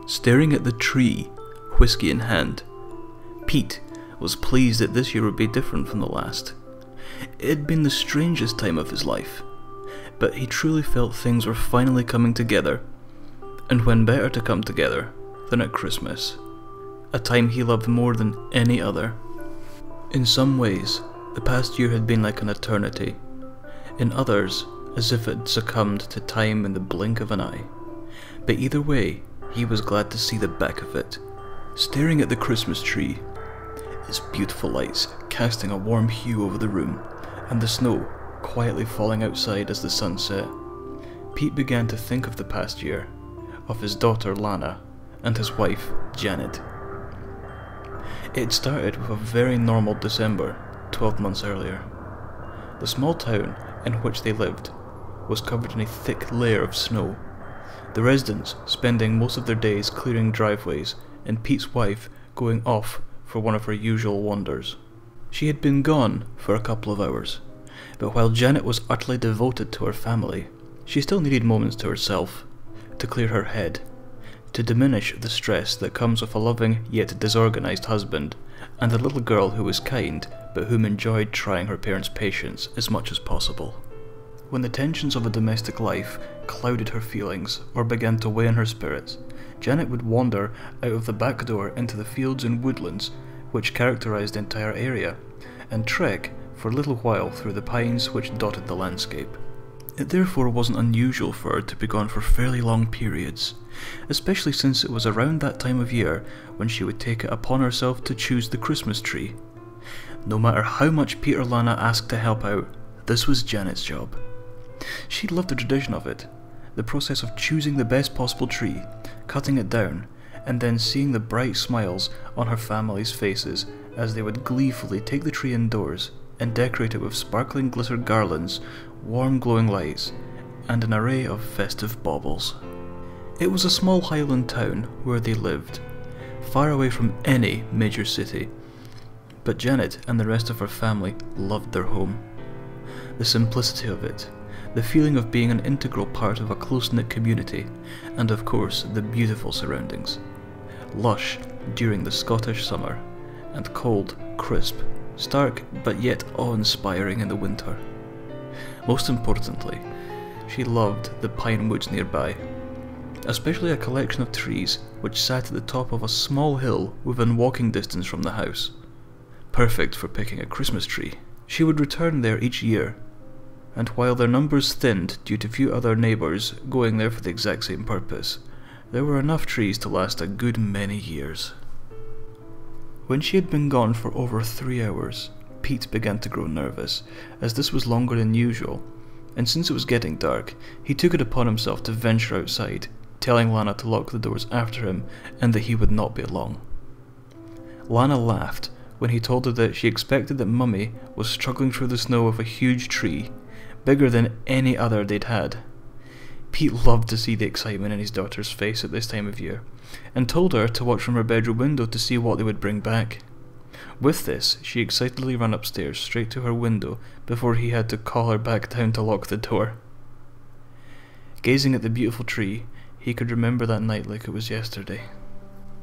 Staring at the tree, whiskey in hand, Pete was pleased that this year would be different from the last. It had been the strangest time of his life, but he truly felt things were finally coming together, and when better to come together than at Christmas, a time he loved more than any other. In some ways, the past year had been like an eternity. In others, as if it had succumbed to time in the blink of an eye. But either way, he was glad to see the back of it. Staring at the Christmas tree, its beautiful lights casting a warm hue over the room, and the snow quietly falling outside as the sun set, Pete began to think of the past year, of his daughter Lana, and his wife Janet. It had started with a very normal December, 12 months earlier. The small town in which they lived was covered in a thick layer of snow, the residents spending most of their days clearing driveways, and Pete's wife going off for one of her usual wanders. She had been gone for a couple of hours, but while Janet was utterly devoted to her family, she still needed moments to herself, to clear her head, to diminish the stress that comes with a loving yet disorganized husband, and a little girl who was kind, but whom enjoyed trying her parents' patience as much as possible. When the tensions of a domestic life clouded her feelings or began to weigh on her spirits, Janet would wander out of the back door into the fields and woodlands which characterized the entire area, and trek for a little while through the pines which dotted the landscape. It therefore wasn't unusual for her to be gone for fairly long periods, especially since it was around that time of year when she would take it upon herself to choose the Christmas tree. No matter how much Pete or Lana asked to help out, this was Janet's job. She loved the tradition of it, the process of choosing the best possible tree, cutting it down, and then seeing the bright smiles on her family's faces as they would gleefully take the tree indoors and decorate it with sparkling glitter garlands, warm glowing lights, and an array of festive baubles. It was a small highland town where they lived, far away from any major city, but Janet and the rest of her family loved their home. The simplicity of it, the feeling of being an integral part of a close-knit community, and of course the beautiful surroundings. Lush during the Scottish summer, and cold, crisp, stark but yet awe-inspiring in the winter. Most importantly, she loved the pine woods nearby, especially a collection of trees which sat at the top of a small hill within walking distance from the house. Perfect for picking a Christmas tree. She would return there each year, and while their numbers thinned due to few other neighbours going there for the exact same purpose, there were enough trees to last a good many years. When she had been gone for over 3 hours, Pete began to grow nervous, as this was longer than usual, and since it was getting dark, he took it upon himself to venture outside, telling Lana to lock the doors after him and that he would not be long. Lana laughed when he told her that she expected that Mummy was struggling through the snow with a huge tree, bigger than any other they'd had. Pete loved to see the excitement in his daughter's face at this time of year, and told her to watch from her bedroom window to see what they would bring back. With this, she excitedly ran upstairs straight to her window before he had to call her back down to lock the door. Gazing at the beautiful tree, he could remember that night like it was yesterday.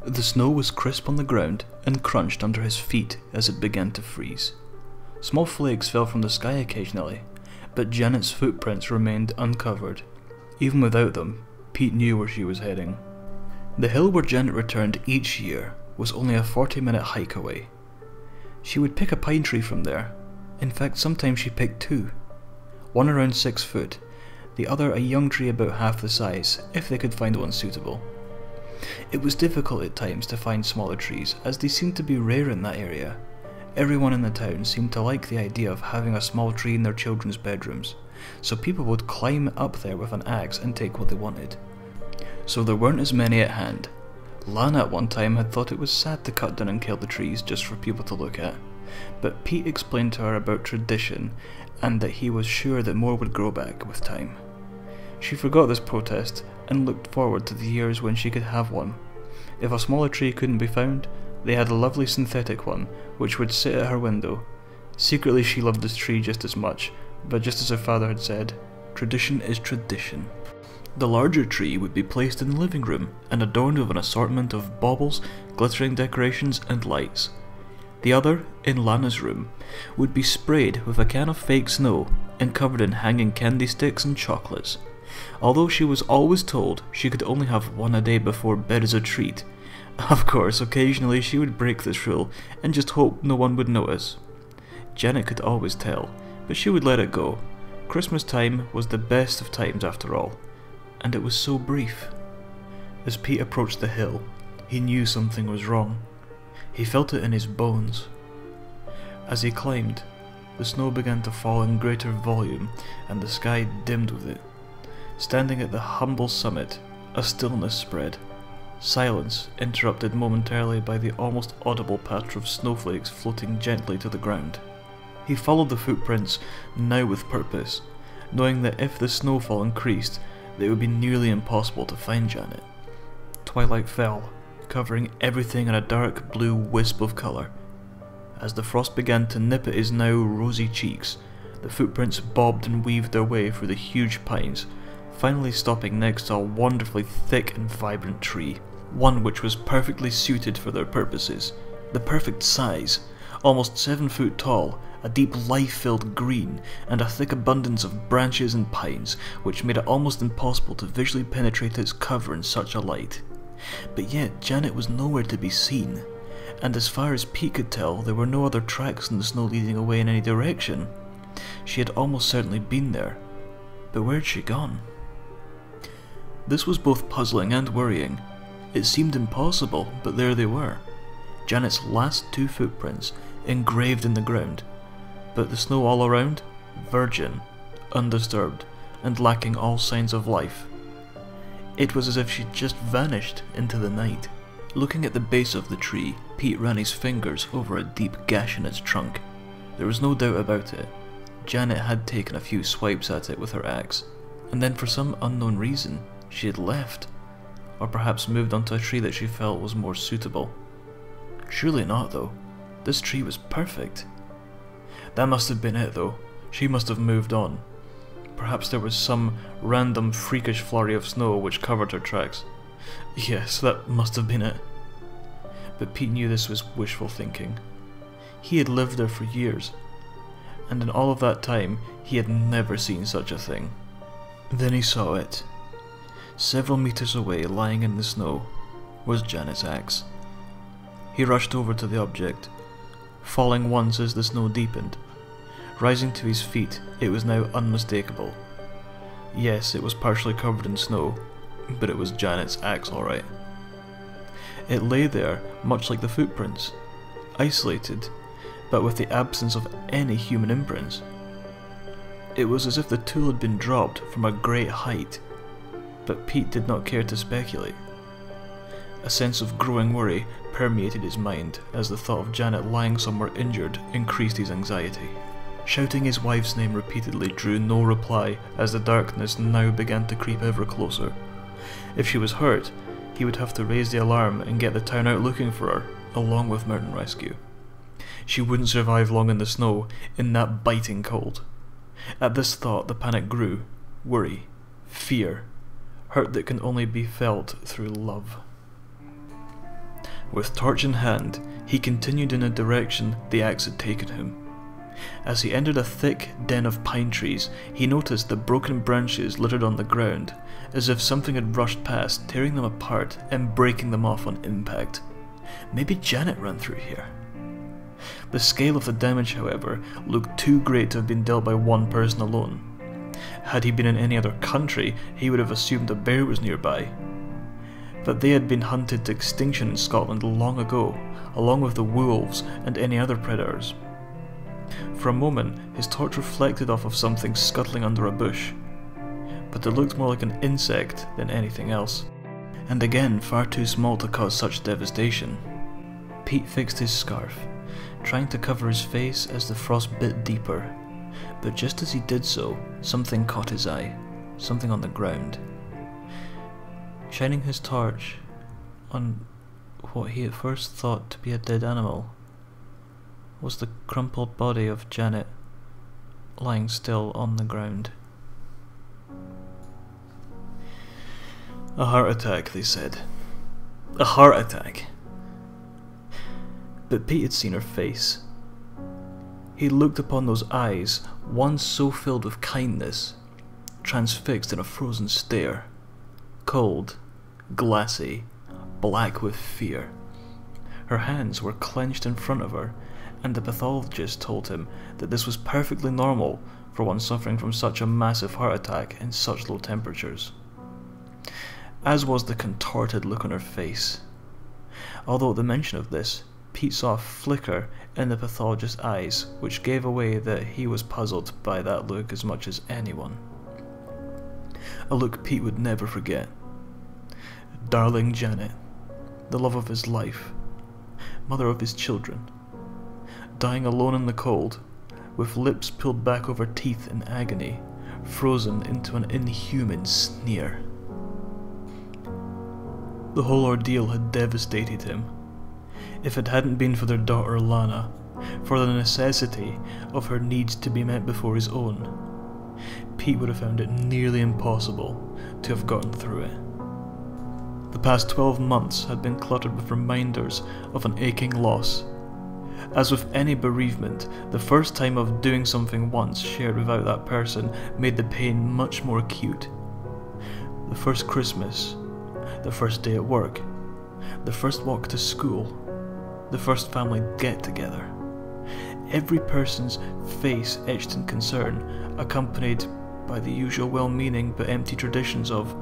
The snow was crisp on the ground and crunched under his feet as it began to freeze. Small flakes fell from the sky occasionally, but Janet's footprints remained uncovered. Even without them, Pete knew where she was heading. The hill where Janet returned each year was only a 40-minute hike away. She would pick a pine tree from there. In fact, sometimes she picked 2. One around 6 foot, the other a young tree about half the size, if they could find one suitable. It was difficult at times to find smaller trees, as they seemed to be rare in that area. Everyone in the town seemed to like the idea of having a small tree in their children's bedrooms, so people would climb up there with an axe and take what they wanted. So there weren't as many at hand. Lana at one time had thought it was sad to cut down and kill the trees just for people to look at, but Pete explained to her about tradition and that he was sure that more would grow back with time. She forgot this protest and looked forward to the years when she could have one. If a smaller tree couldn't be found, they had a lovely synthetic one which would sit at her window. Secretly she loved this tree just as much, but just as her father had said, tradition is tradition. The larger tree would be placed in the living room and adorned with an assortment of baubles, glittering decorations and lights. The other, in Lana's room, would be sprayed with a can of fake snow and covered in hanging candy sticks and chocolates. Although she was always told she could only have one a day before bed as a treat, of course occasionally she would break this rule and just hope no one would notice. Janet could always tell, but she would let it go. Christmas time was the best of times after all, and it was so brief. As Pete approached the hill, he knew something was wrong. He felt it in his bones. As he climbed, the snow began to fall in greater volume and the sky dimmed with it. Standing at the humble summit, a stillness spread. Silence interrupted momentarily by the almost audible patter of snowflakes floating gently to the ground. He followed the footprints, now with purpose, knowing that if the snowfall increased, it would be nearly impossible to find Janet. Twilight fell, covering everything in a dark blue wisp of colour. As the frost began to nip at his now rosy cheeks, the footprints bobbed and weaved their way through the huge pines, finally stopping next to a wonderfully thick and vibrant tree, one which was perfectly suited for their purposes, the perfect size, almost 7 foot tall, a deep life-filled green, and a thick abundance of branches and pines, which made it almost impossible to visually penetrate its cover in such a light. But yet Janet was nowhere to be seen, and as far as Pete could tell, there were no other tracks in the snow leading away in any direction. She had almost certainly been there, but where had she gone? This was both puzzling and worrying. It seemed impossible, but there they were. Janet's last 2 footprints, engraved in the ground, but the snow all around, virgin, undisturbed, and lacking all signs of life. It was as if she'd just vanished into the night. Looking at the base of the tree, Pete ran his fingers over a deep gash in its trunk. There was no doubt about it. Janet had taken a few swipes at it with her axe, and then for some unknown reason, she had left, or perhaps moved onto a tree that she felt was more suitable. Surely not, though. This tree was perfect. That must have been it, though. She must have moved on. Perhaps there was some random freakish flurry of snow which covered her tracks. Yes, that must have been it. But Pete knew this was wishful thinking. He had lived there for years, and in all of that time he had never seen such a thing. Then he saw it. Several meters away, lying in the snow, was Janet's axe. He rushed over to the object, falling once as the snow deepened. Rising to his feet, it was now unmistakable. Yes, it was partially covered in snow, but it was Janet's axe all right. It lay there, much like the footprints, isolated, but with the absence of any human imprints. It was as if the tool had been dropped from a great height, but Pete did not care to speculate. A sense of growing worry permeated his mind as the thought of Janet lying somewhere injured increased his anxiety. Shouting his wife's name repeatedly drew no reply as the darkness now began to creep ever closer. If she was hurt, he would have to raise the alarm and get the town out looking for her, along with mountain rescue. She wouldn't survive long in the snow, in that biting cold. At this thought the panic grew, worry, fear, hurt that can only be felt through love. With torch in hand, he continued in the direction the axe had taken him. As he entered a thick den of pine trees, he noticed the broken branches littered on the ground, as if something had rushed past, tearing them apart and breaking them off on impact. Maybe Janet ran through here. The scale of the damage, however, looked too great to have been dealt by one person alone. Had he been in any other country, he would have assumed a bear was nearby. But they had been hunted to extinction in Scotland long ago, along with the wolves and any other predators. For a moment, his torch reflected off of something scuttling under a bush, but it looked more like an insect than anything else, and again far too small to cause such devastation. Pete fixed his scarf, trying to cover his face as the frost bit deeper, but just as he did so, something caught his eye, something on the ground. Shining his torch on what he at first thought to be a dead animal was the crumpled body of Janet, lying still on the ground. A heart attack, they said. A heart attack. But Pete had seen her face. He looked upon those eyes, once so filled with kindness, transfixed in a frozen stare, cold, glassy, black with fear. Her hands were clenched in front of her, and the pathologist told him that this was perfectly normal for one suffering from such a massive heart attack in such low temperatures. As was the contorted look on her face. Although at the mention of this, Pete saw a flicker in the pathologist's eyes, which gave away that he was puzzled by that look as much as anyone. A look Pete would never forget. Darling Janet, the love of his life, mother of his children, dying alone in the cold, with lips pulled back over teeth in agony, frozen into an inhuman sneer. The whole ordeal had devastated him. If it hadn't been for their daughter Lana, for the necessity of her needs to be met before his own, Pete would have found it nearly impossible to have gotten through it. The past 12 months had been cluttered with reminders of an aching loss. As with any bereavement, the first time of doing something once shared without that person made the pain much more acute. The first Christmas, the first day at work, the first walk to school, the first family get-together. Every person's face etched in concern, accompanied by the usual well-meaning but empty traditions of,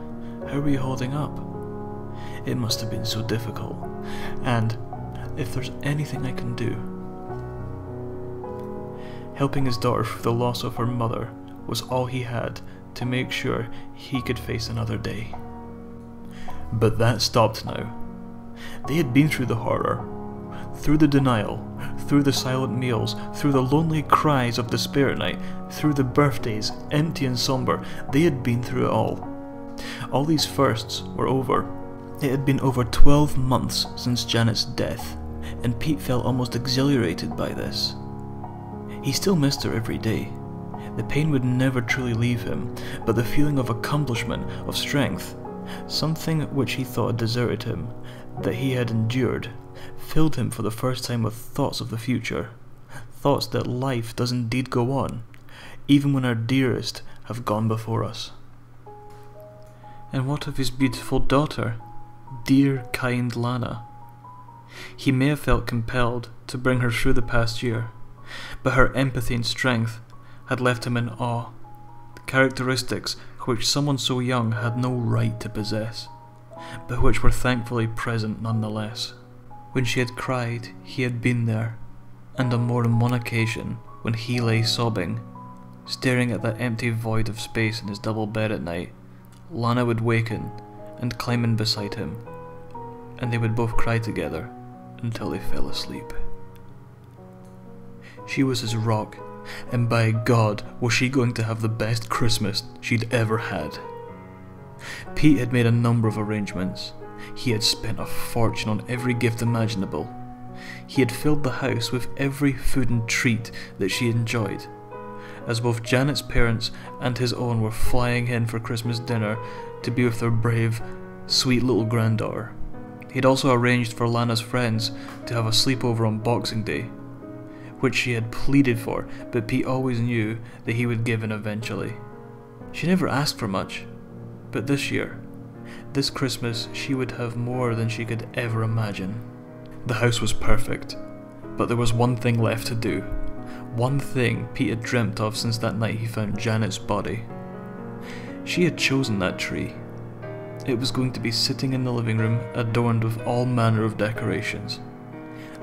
"How are you holding up? It must have been so difficult, and if there's anything I can do." Helping his daughter through the loss of her mother was all he had to make sure he could face another day. But that stopped now. They had been through the horror, through the denial, through the silent meals, through the lonely cries of despair at night, through the birthdays, empty and somber. They had been through it all. All these firsts were over. It had been over 12 months since Janet's death, and Pete felt almost exhilarated by this. He still missed her every day. The pain would never truly leave him, but the feeling of accomplishment, of strength, something which he thought had deserted him, that he had endured, filled him for the first time with thoughts of the future, thoughts that life does indeed go on, even when our dearest have gone before us. And what of his beautiful daughter, dear, kind Lana? He may have felt compelled to bring her through the past year, but her empathy and strength had left him in awe, characteristics which someone so young had no right to possess, but which were thankfully present nonetheless. When she had cried, he had been there, and on more than one occasion, when he lay sobbing, staring at that empty void of space in his double bed at night, Lana would waken and climb in beside him, and they would both cry together until they fell asleep. She was his rock, and by God was she going to have the best Christmas she'd ever had. Pete had made a number of arrangements. He had spent a fortune on every gift imaginable. He had filled the house with every food and treat that she enjoyed, as both Janet's parents and his own were flying in for Christmas dinner to be with their brave, sweet little granddaughter. He had also arranged for Lana's friends to have a sleepover on Boxing Day, which she had pleaded for, but Pete always knew that he would give in eventually. She never asked for much, but this year, this Christmas, she would have more than she could ever imagine. The house was perfect, but there was one thing left to do. One thing Pete had dreamt of since that night he found Janet's body. She had chosen that tree. It was going to be sitting in the living room, adorned with all manner of decorations.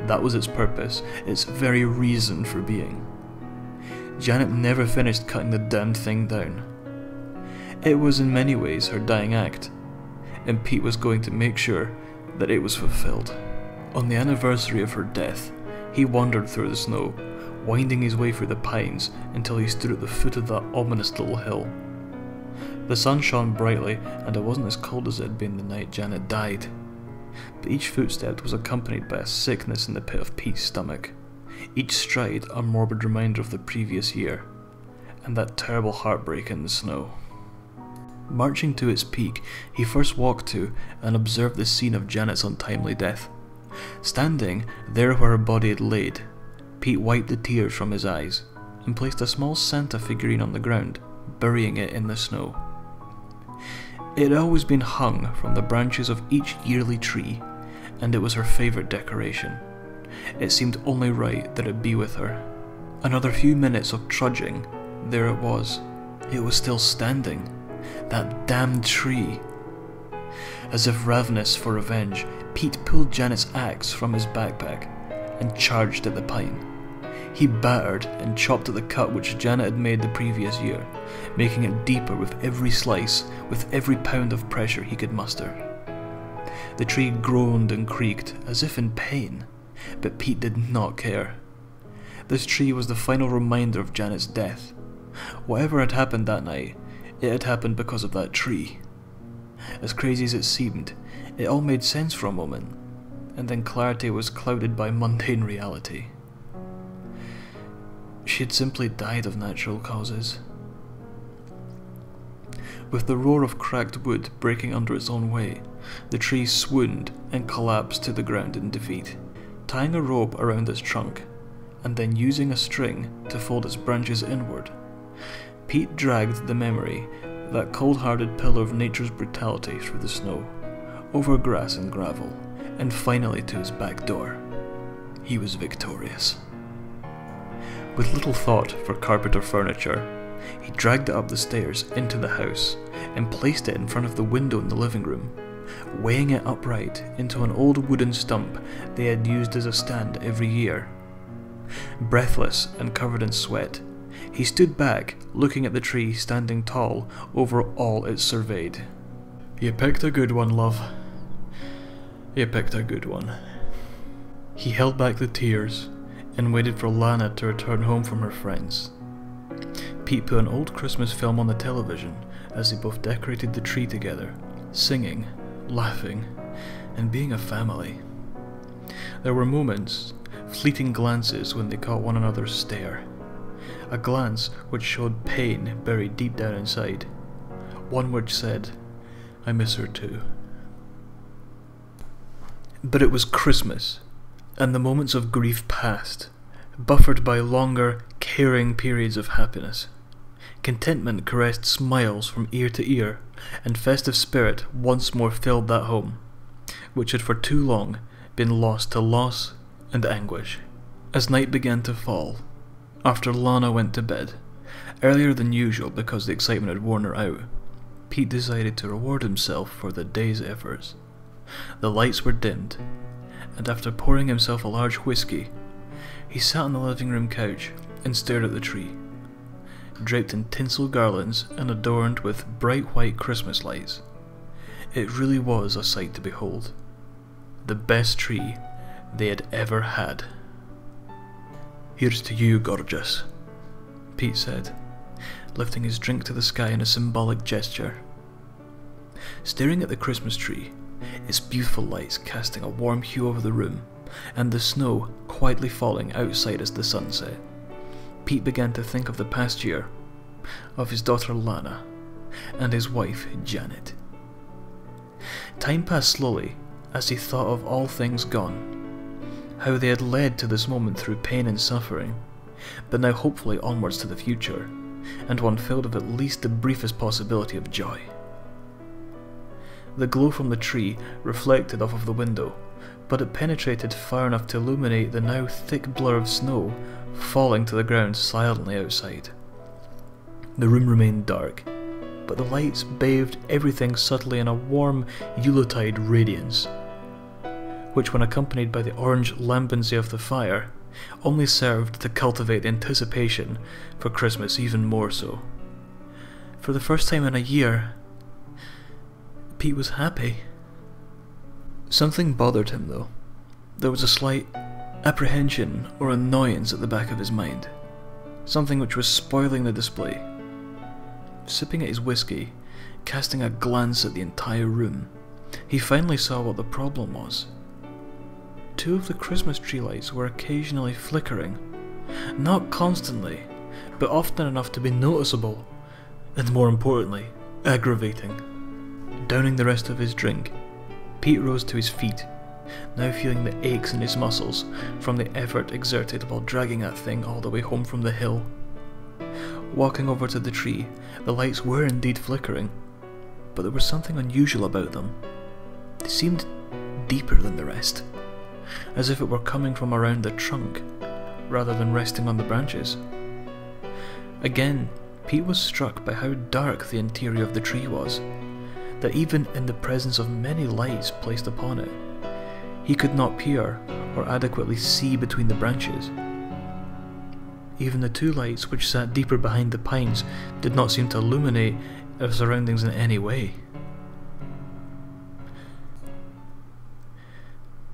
That was its purpose, its very reason for being. Janet never finished cutting the damned thing down. It was in many ways her dying act, and Pete was going to make sure that it was fulfilled. On the anniversary of her death, he wandered through the snow, winding his way through the pines until he stood at the foot of that ominous little hill. The sun shone brightly, and it wasn't as cold as it had been the night Janet died. But each footstep was accompanied by a sickness in the pit of Pete's stomach, each stride a morbid reminder of the previous year, and that terrible heartbreak in the snow. Marching to its peak, he first walked to and observed the scene of Janet's untimely death. Standing there where her body had laid, Pete wiped the tears from his eyes and placed a small Santa figurine on the ground, burying it in the snow. It had always been hung from the branches of each yearly tree, and it was her favourite decoration. It seemed only right that it be with her. Another few minutes of trudging, there it was. It was still standing. That damned tree. As if ravenous for revenge, Pete pulled Janet's axe from his backpack and charged at the pine. He battered and chopped at the cut which Janet had made the previous year, making it deeper with every slice, with every pound of pressure he could muster. The tree groaned and creaked, as if in pain, but Pete did not care. This tree was the final reminder of Janet's death. Whatever had happened that night, it had happened because of that tree. As crazy as it seemed, it all made sense for a moment, and then clarity was clouded by mundane reality. She had simply died of natural causes. With the roar of cracked wood breaking under its own weight, the tree swooned and collapsed to the ground in defeat. Tying a rope around its trunk, and then using a string to fold its branches inward, Pete dragged the memory, that cold-hearted pillar of nature's brutality, through the snow, over grass and gravel, and finally to his back door. He was victorious. With little thought for carpet or furniture, he dragged it up the stairs into the house and placed it in front of the window in the living room, weighing it upright into an old wooden stump they had used as a stand every year. Breathless and covered in sweat, he stood back, looking at the tree standing tall over all it surveyed. "You picked a good one, love. You picked a good one." He held back the tears and waited for Lana to return home from her friends. Pete put an old Christmas film on the television as they both decorated the tree together, singing, laughing, and being a family. There were moments, fleeting glances when they caught one another's stare. A glance which showed pain buried deep down inside. One which said, "I miss her too." But it was Christmas, and the moments of grief passed, buffered by longer, caring periods of happiness. Contentment caressed smiles from ear to ear, and festive spirit once more filled that home, which had for too long been lost to loss and anguish. As night began to fall, after Lana went to bed, earlier than usual because the excitement had worn her out, Pete decided to reward himself for the day's efforts. The lights were dimmed, and after pouring himself a large whiskey, he sat on the living room couch and stared at the tree, draped in tinsel garlands and adorned with bright white Christmas lights. It really was a sight to behold. The best tree they had ever had. "Here's to you, gorgeous," Pete said, lifting his drink to the sky in a symbolic gesture. Staring at the Christmas tree, its beautiful lights casting a warm hue over the room, and the snow quietly falling outside as the sun set, Pete began to think of the past year, of his daughter Lana, and his wife Janet. Time passed slowly as he thought of all things gone, how they had led to this moment through pain and suffering, but now hopefully onwards to the future, and one filled with at least the briefest possibility of joy. The glow from the tree reflected off of the window, but it penetrated far enough to illuminate the now thick blur of snow falling to the ground silently outside. The room remained dark, but the lights bathed everything subtly in a warm Yuletide radiance, which, when accompanied by the orange lambency of the fire, only served to cultivate the anticipation for Christmas even more so. For the first time in a year, Pete was happy. Something bothered him though. There was a slight apprehension or annoyance at the back of his mind, something which was spoiling the display. Sipping at his whiskey, casting a glance at the entire room, he finally saw what the problem was. Two of the Christmas tree lights were occasionally flickering, not constantly, but often enough to be noticeable, and more importantly, aggravating. Downing the rest of his drink, Pete rose to his feet, now feeling the aches in his muscles from the effort exerted while dragging that thing all the way home from the hill. Walking over to the tree, the lights were indeed flickering, but there was something unusual about them. They seemed deeper than the rest, as if it were coming from around the trunk, rather than resting on the branches. Again, Pete was struck by how dark the interior of the tree was, that even in the presence of many lights placed upon it, he could not peer or adequately see between the branches. Even the two lights which sat deeper behind the pines did not seem to illuminate our surroundings in any way.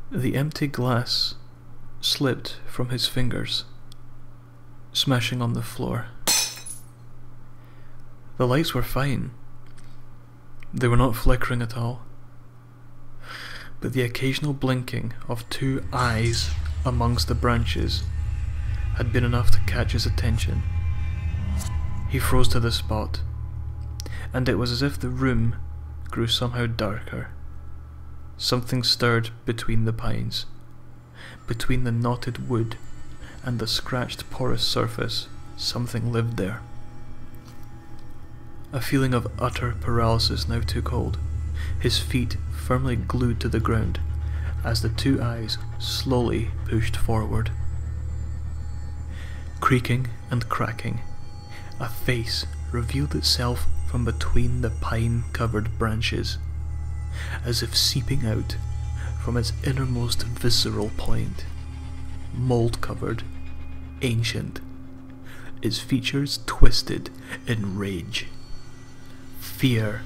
The empty glass slipped from his fingers, smashing on the floor. The lights were fine. They were not flickering at all, but the occasional blinking of two eyes amongst the branches had been enough to catch his attention. He froze to the spot, and it was as if the room grew somehow darker. Something stirred between the pines, between the knotted wood and the scratched porous surface. Something lived there. A feeling of utter paralysis now took hold, his feet firmly glued to the ground as the two eyes slowly pushed forward. Creaking and cracking, a face revealed itself from between the pine-covered branches, as if seeping out from its innermost visceral point, mold-covered, ancient, its features twisted in rage. Fear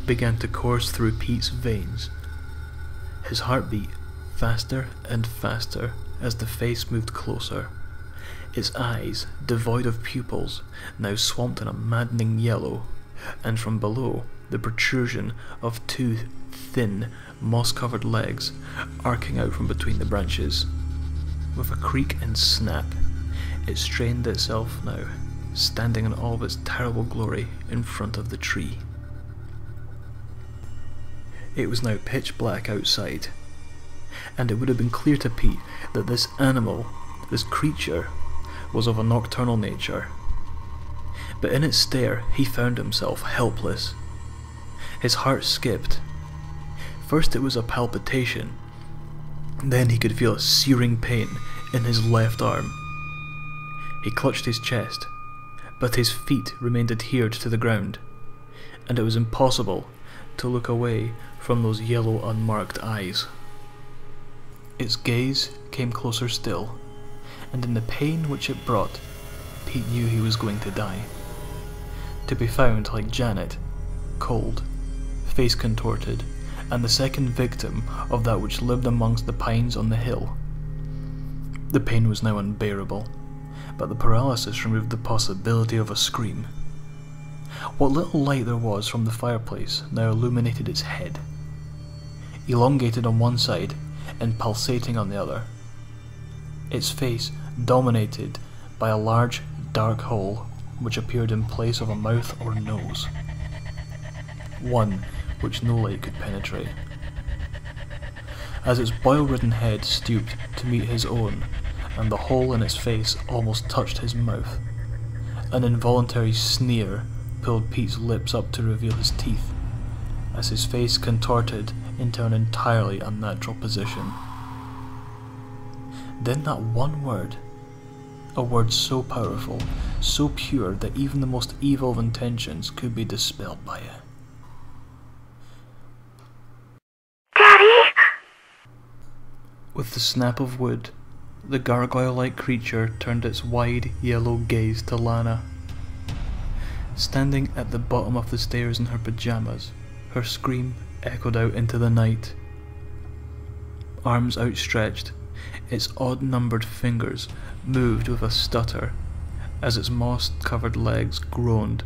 began to course through Pete's veins. His heart beat faster and faster as the face moved closer, its eyes, devoid of pupils, now swamped in a maddening yellow, and from below the protrusion of two thin, moss-covered legs arcing out from between the branches. With a creak and snap, it straightened itself now, standing in all of its terrible glory in front of the tree. It was now pitch black outside, and it would have been clear to Pete that this animal, this creature, was of a nocturnal nature. But in its stare he found himself helpless. His heart skipped. First it was a palpitation, then he could feel a searing pain in his left arm. He clutched his chest, but his feet remained adhered to the ground, and it was impossible to look away from those yellow unmarked eyes. Its gaze came closer still, and in the pain which it brought, Pete knew he was going to die. To be found like Janet, cold, face contorted, and the second victim of that which lived amongst the pines on the hill. The pain was now unbearable, but the paralysis removed the possibility of a scream. What little light there was from the fireplace now illuminated its head, elongated on one side and pulsating on the other, its face dominated by a large dark hole which appeared in place of a mouth or nose, one which no light could penetrate. As its boil-ridden head stooped to meet his own, and the hole in its face almost touched his mouth, an involuntary sneer pulled Pete's lips up to reveal his teeth, as his face contorted into an entirely unnatural position. Then that one word, a word so powerful, so pure that even the most evil of intentions could be dispelled by it. Daddy! With the snap of wood, the gargoyle-like creature turned its wide yellow gaze to Lana. Standing at the bottom of the stairs in her pajamas, her scream echoed out into the night. Arms outstretched, its odd-numbered fingers moved with a stutter as its moss-covered legs groaned,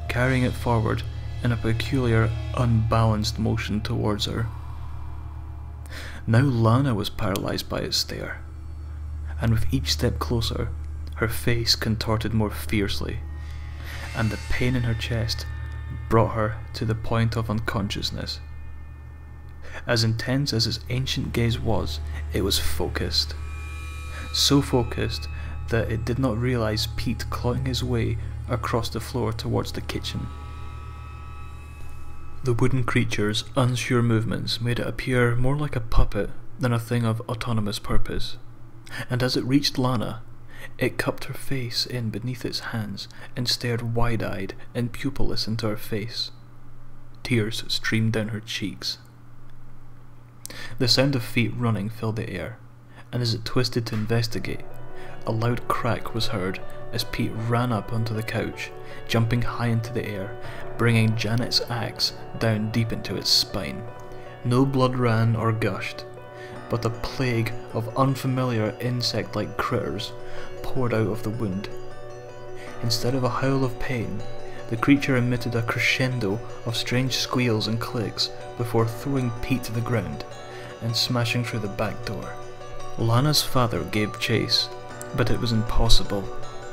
carrying it forward in a peculiar, unbalanced motion towards her. Now Lana was paralysed by its stare, and with each step closer, her face contorted more fiercely, and the pain in her chest brought her to the point of unconsciousness. As intense as its ancient gaze was, it was focused. So focused that it did not realize Pete clawing his way across the floor towards the kitchen. The wooden creature's unsure movements made it appear more like a puppet than a thing of autonomous purpose, and as it reached Lana, it cupped her face in beneath its hands and stared wide-eyed and pupilless into her face. Tears streamed down her cheeks. The sound of feet running filled the air, and as it twisted to investigate, a loud crack was heard as Pete ran up onto the couch, jumping high into the air, bringing Janet's axe down deep into its spine. No blood ran or gushed, but a plague of unfamiliar insect-like critters poured out of the wound. Instead of a howl of pain, the creature emitted a crescendo of strange squeals and clicks before throwing Pete to the ground and smashing through the back door. Lana's father gave chase, but it was impossible,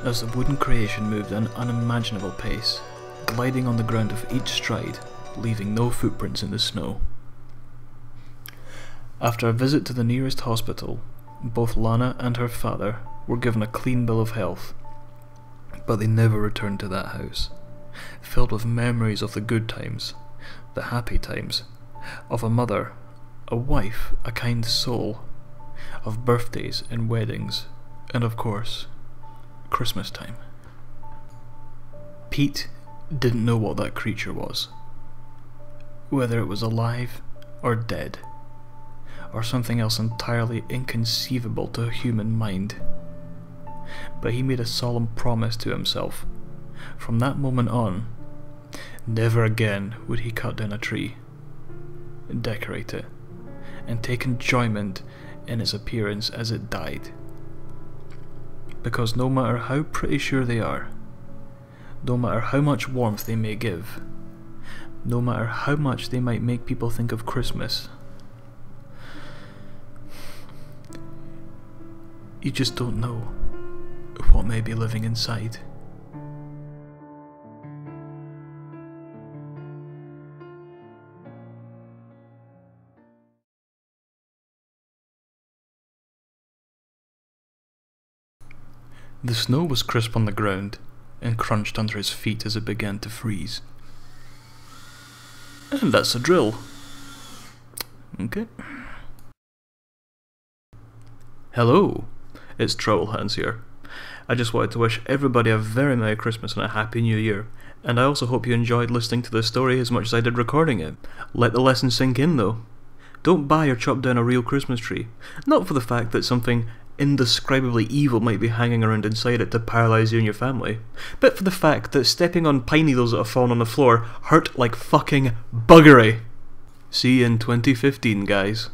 as the wooden creation moved at an unimaginable pace, gliding on the ground with each stride, leaving no footprints in the snow. After a visit to the nearest hospital, both Lana and her father were given a clean bill of health, but they never returned to that house, filled with memories of the good times, the happy times, of a mother, a wife, a kind soul, of birthdays and weddings, and of course, Christmas time. Pete didn't know what that creature was, whether it was alive or dead, or something else entirely inconceivable to a human mind. But he made a solemn promise to himself. From that moment on, never again would he cut down a tree, decorate it, and take enjoyment in its appearance as it died. Because no matter how pretty sure they are, no matter how much warmth they may give, no matter how much they might make people think of Christmas, you just don't know what may be living inside. The snow was crisp on the ground and crunched under his feet as it began to freeze. And that's a drill. Okay. Hello, it's Trollhands here. I just wanted to wish everybody a very Merry Christmas and a Happy New Year, and I also hope you enjoyed listening to the story as much as I did recording it. Let the lesson sink in though. Don't buy or chop down a real Christmas tree. Not for the fact that something indescribably evil might be hanging around inside it to paralyse you and your family, but for the fact that stepping on pine needles that have fallen on the floor hurt like fucking buggery. See you in 2015, guys.